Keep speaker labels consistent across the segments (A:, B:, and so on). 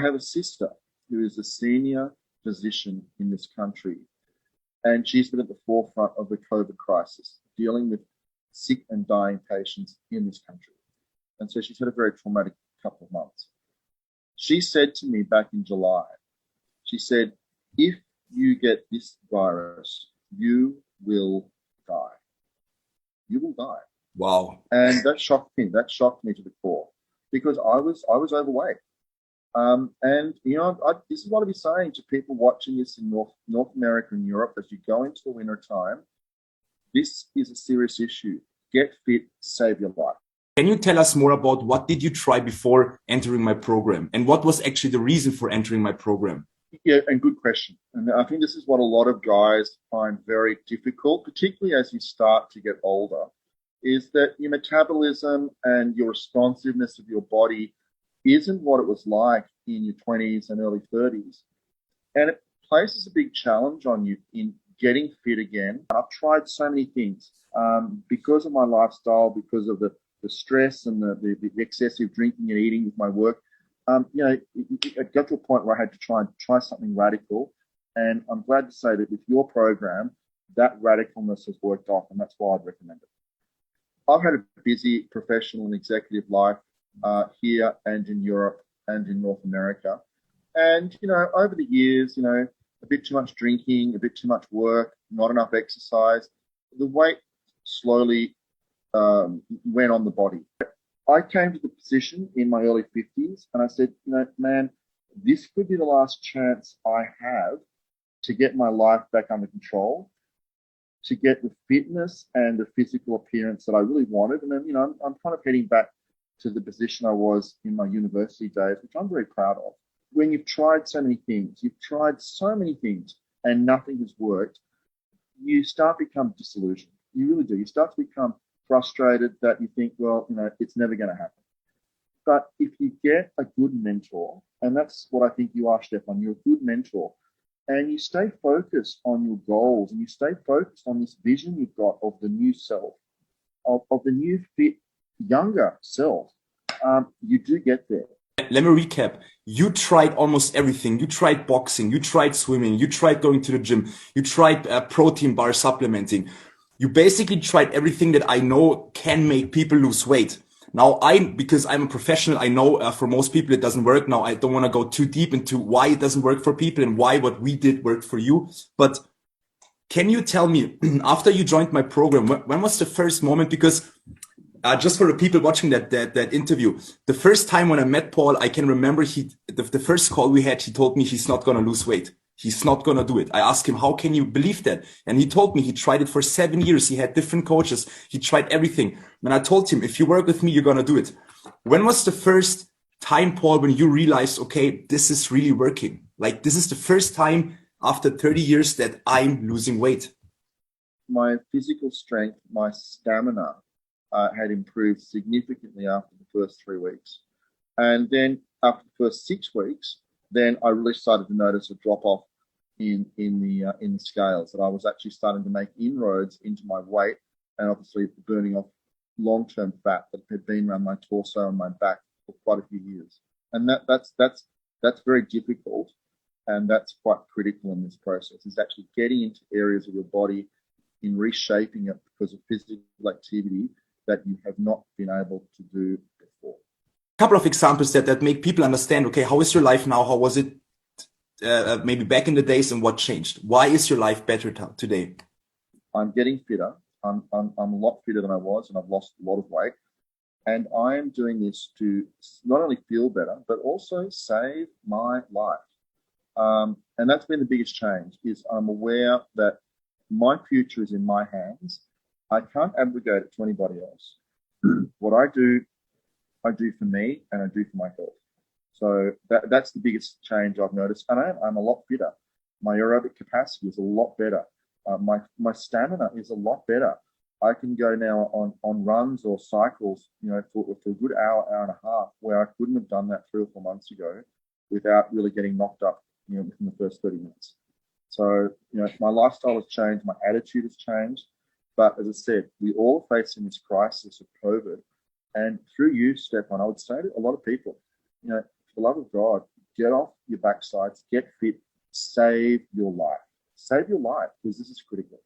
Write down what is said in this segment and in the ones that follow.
A: have a sister who is a senior physician in this country, and she's been at the forefront of the COVID crisis, dealing with sick and dying patients in this country. And so she's had a very traumatic couple of months. She said to me back in July, she said, if you get this virus, you will die. You will die.
B: Wow.
A: And that shocked me. That shocked me to the core because I was overweight. And, you know, this is what I'd be saying to people watching this in North America and Europe as you go into the winter time. This is a serious issue. Get fit, save your life.
B: Can you tell us more about what did you try before entering my program? And what was actually the reason for entering my program?
A: Yeah, and good question. And I think this is what a lot of guys find very difficult, particularly as you start to get older, is that your metabolism and your responsiveness of your body isn't what it was like in your 20s and early 30s. And it places a big challenge on you in getting fit again. I've tried so many things because of my lifestyle, because of the stress and the excessive drinking and eating with my work. You know, it got to a point where I had to try something radical. And I'm glad to say that with your program, that radicalness has worked off, and that's why I'd recommend it. I've had a busy professional and executive life here and in Europe and in North America. And, you know, over the years, you know, a bit too much drinking, a bit too much work, not enough exercise, the weight slowly went on the body. I came to the position in my early 50s and I said, you know, man, this could be the last chance I have to get my life back under control, to get the fitness and the physical appearance that I really wanted. And then, you know, I'm kind of heading back to the position I was in my university days, which I'm very proud of. When you've tried so many things, and nothing has worked, you start to become disillusioned. You really do. You start to become frustrated that you think, well, you know, it's never going to happen. But if you get a good mentor, and that's what I think you are, Stefan, you're a good mentor, and you stay focused on your goals and you stay focused on this vision you've got of the new self, of the new fit, younger self, you do get there.
B: Let me recap. You tried almost everything. You tried boxing, you tried swimming, you tried going to the gym, you tried protein bar supplementing. You basically tried everything that I know can make people lose weight. Now, because I'm a professional, I know for most people it doesn't work. Now, I don't want to go too deep into why it doesn't work for people and why what we did worked for you. But can you tell me, after you joined my program, when was the first moment? Because just for the people watching that interview, the first time when I met Paul, I can remember the first call we had, he told me he's not going to lose weight. He's not going to do it. I asked him, how can you believe that? And he told me he tried it for 7 years. He had different coaches. He tried everything. And I told him, if you work with me, you're going to do it. When was the first time, Paul, when you realized, okay, this is really working? Like, this is the first time after 30 years that I'm losing weight.
A: My physical strength, my stamina had improved significantly after the first 3 weeks. And then after the first 6 weeks, then I really started to notice a drop off in the scales, that I was actually starting to make inroads into my weight and obviously burning off long-term fat that had been around my torso and my back for quite a few years. And that's very difficult, and that's quite critical in this process, is actually getting into areas of your body in reshaping it because of physical activity that you have not been able to do before.
B: Couple of examples that make people understand, okay, how is your life now? How was it maybe back in the days, and what changed? Why is your life better today?
A: I'm getting fitter. I'm a lot fitter than I was, and I've lost a lot of weight. And I am doing this to not only feel better, but also save my life. And that's been the biggest change, is I'm aware that my future is in my hands. I can't abrogate it to anybody else. What I do for me, and I do for my health. So that's the biggest change I've noticed. And I'm a lot fitter. My aerobic capacity is a lot better. My stamina is a lot better. I can go now on runs or cycles, you know, for a good hour and a half, where I couldn't have done that 3 or 4 months ago without really getting knocked up, you know, within the first 30 minutes. So, you know, my lifestyle has changed, my attitude has changed. But as I said, we all are facing this crisis of COVID. And through you, Stefan, I would say to a lot of people, you know, for the love of God, get off your backsides, get fit, save your life. Save your life, because this is critical.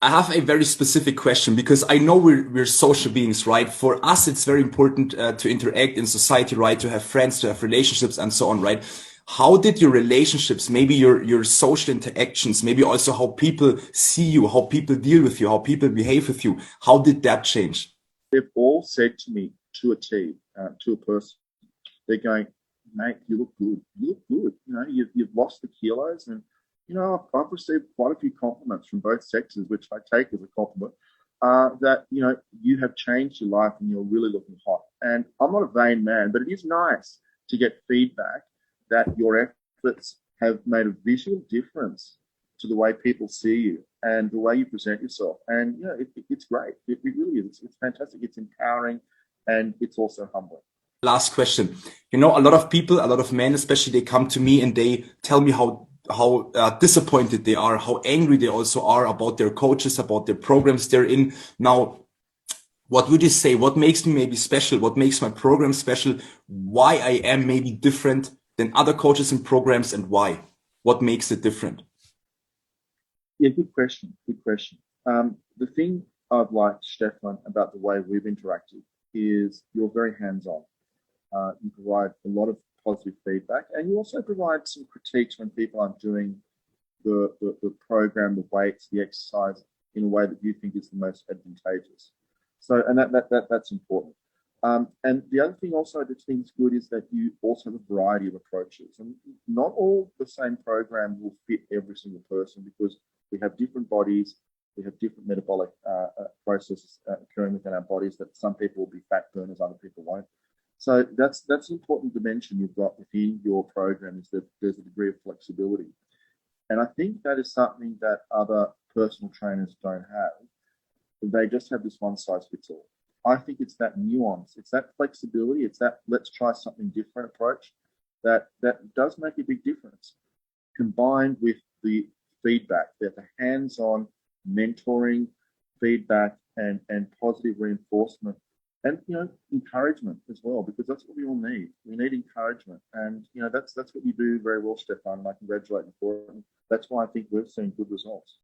B: I have a very specific question because I know we're social beings, right? For us, it's very important to interact in society, right? To have friends, to have relationships and so on, right? How did your relationships, maybe your social interactions, maybe also how people see you, how people deal with you, how people behave with you, how did that change?
A: They've all said to me to a T, to a person, they're going, mate, you look good. You look good. You know, you've lost the kilos. And, you know, I've received quite a few compliments from both sexes, which I take as a compliment, that, you know, you have changed your life and you're really looking hot. And I'm not a vain man, but it is nice to get feedback that your efforts have made a visual difference to the way people see you and the way you present yourself. And, you know, it's great. It really is. It's fantastic. It's empowering, and it's also humbling.
B: Last question. You know, a lot of people, a lot of men, especially, they come to me and they tell me how disappointed they are, how angry they also are about their coaches, about their programs they're in. Now, what would you say? What makes me maybe special? What makes my program special? Why I am maybe different than other coaches and programs, and why? What makes it different?
A: Yeah, good question. Good question. The thing I've liked, Stefan, about the way we've interacted is you're very hands-on. You provide a lot of positive feedback, and you also provide some critiques when people aren't doing the program, the weights, the exercise in a way that you think is the most advantageous. So, and that's important. And the other thing also that I think is good is that you also have a variety of approaches, and not all the same program will fit every single person because we have different bodies, we have different metabolic processes occurring within our bodies. That some people will be fat burners, other people won't. So that's an important dimension you've got within your program, is that there's a degree of flexibility. And I think that is something that other personal trainers don't have. They just have this one size fits all. I think it's that nuance, it's that flexibility, it's that let's try something different approach that does make a big difference, combined with the feedback, the hands-on mentoring, feedback, and positive reinforcement, and encouragement as well, because that's what we all need. We need encouragement, and that's what you do very well, Stefan. And I congratulate you for it. And that's why I think we've seen good results.